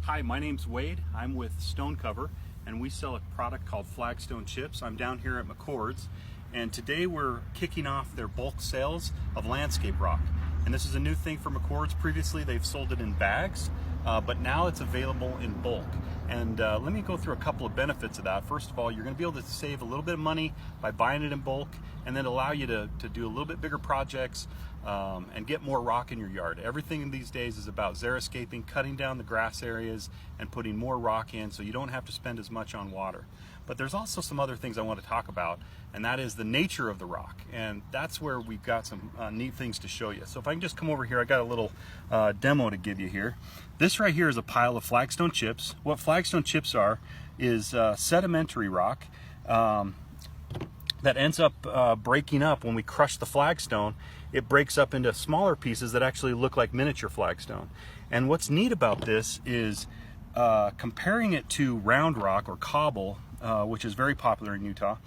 Hi, my name's Wade. I'm with Stone Cover, and we sell a product called Flagstone chips. I'm down here at McCord's, and today we're kicking off their bulk sales of landscape rock. And this is a new thing for McCord's. Previously, they've sold it in bags, but now it's available in bulk. And let me go through a couple of benefits of that. First of all, you're going to be able to save a little bit of money by buying it in bulk, and then allow you to do a little bit bigger projects and get more rock in your yard. Everything in these days is about xeriscaping, cutting down the grass areas and putting more rock in so you don't have to spend as much on water. But there's also some other things I want to talk about, and that is the nature of the rock. And that's where we've got some neat things to show you. So if I can just come over here, I got a little demo to give you here. This right here is a pile of Flagstone chips. What Flagstone chips are is sedimentary rock that ends up breaking up when we crush the flagstone. It breaks up into smaller pieces that actually look like miniature flagstone. And what's neat about this is comparing it to round rock or cobble, which is very popular in Utah.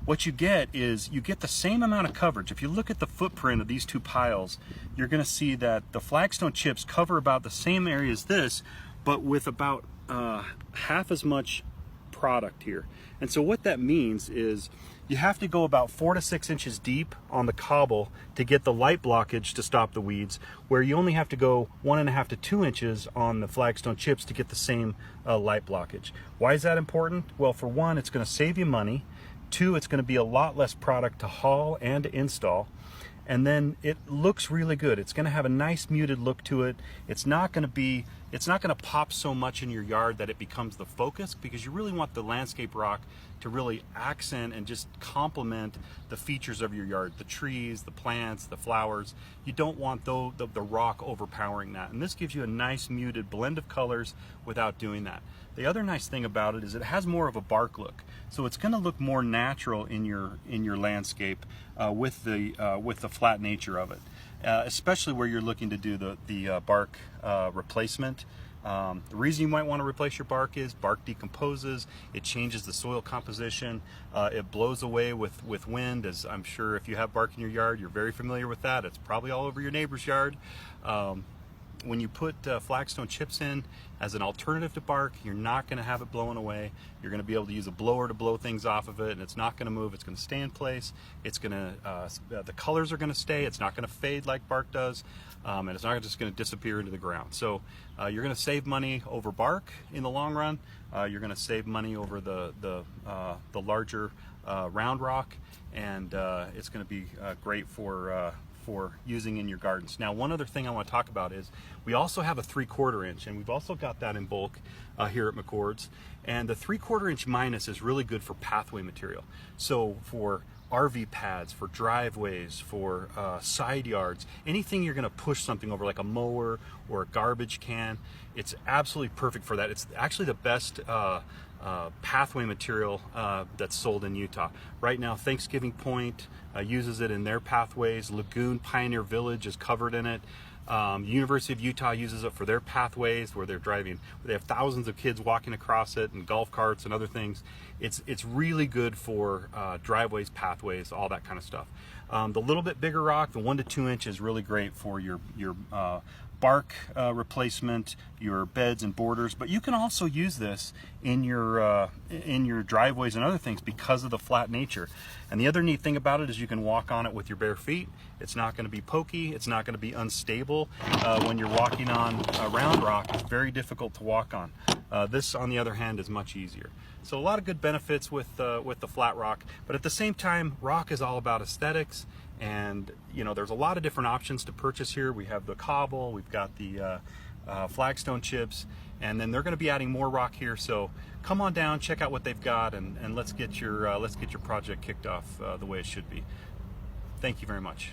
What you get is you get the same amount of coverage. If you look at the footprint of these two piles, you're going to see that the flagstone chips cover about the same area as this, but with about half as much product here. And so what that means is you have to go about 4 to 6 inches deep on the cobble to get the light blockage to stop the weeds, where you only have to go 1.5 to 2 inches on the flagstone chips to get the same light blockage. Why is that important? Well, for one, it's going to save you money. Two, it's going to be a lot less product to haul and to install. And then it looks really good. It's going to have a nice muted look to it. It's not going to pop so much in your yard that it becomes the focus, because you really want the landscape rock to really accent and just complement the features of your yard, the trees, the plants, the flowers. You don't want the rock overpowering that. And this gives you a nice muted blend of colors without doing that. The other nice thing about it is it has more of a bark look, so it's going to look more natural in your landscape with the flat nature of it, especially where you're looking to do the bark replacement. The reason you might want to replace your bark is bark decomposes, it changes the soil composition, it blows away with wind, as I'm sure if you have bark in your yard, you're very familiar with that. It's probably all over your neighbor's yard. When you put flagstone chips in as an alternative to bark, you're not going to have it blowing away. You're going to be able to use a blower to blow things off of it, and it's not going to move. It's going to stay in place. It's going to the colors are going to stay. It's not going to fade like bark does, and it's not just going to disappear into the ground. So you're going to save money over bark in the long run. You're going to save money over the larger round rock, and it's going to be great for using in your gardens. Now, one other thing I want to talk about is we also have a 3/4 inch, and we've also got that in bulk here at McCord's. And the 3/4 inch minus is really good for pathway material. So for RV pads, for driveways, for side yards, anything you're going to push something over like a mower or a garbage can, it's absolutely perfect for that. It's actually the best pathway material that's sold in Utah. Right now, Thanksgiving Point uses it in their pathways. Lagoon Pioneer Village is covered in it. University of Utah uses it for their pathways where they're driving. They have thousands of kids walking across it, and golf carts and other things. It's really good for driveways, pathways, all that kind of stuff. The little bit bigger rock, the 1 to 2 inch, is really great for your bark replacement, your beds and borders, but you can also use this in your driveways and other things because of the flat nature. And the other neat thing about it is you can walk on it with your bare feet. It's not going to be pokey. It's not going to be unstable. When you're walking on round rock, it's very difficult to walk on. This, on the other hand, is much easier. So a lot of good benefits with the flat rock, but at the same time, rock is all about aesthetics. And there's a lot of different options to purchase here. We have the cobble, we've got the flagstone chips, and then they're going to be adding more rock here. So come on down, check out what they've got, and let's get your project kicked off the way it should be. Thank you very much.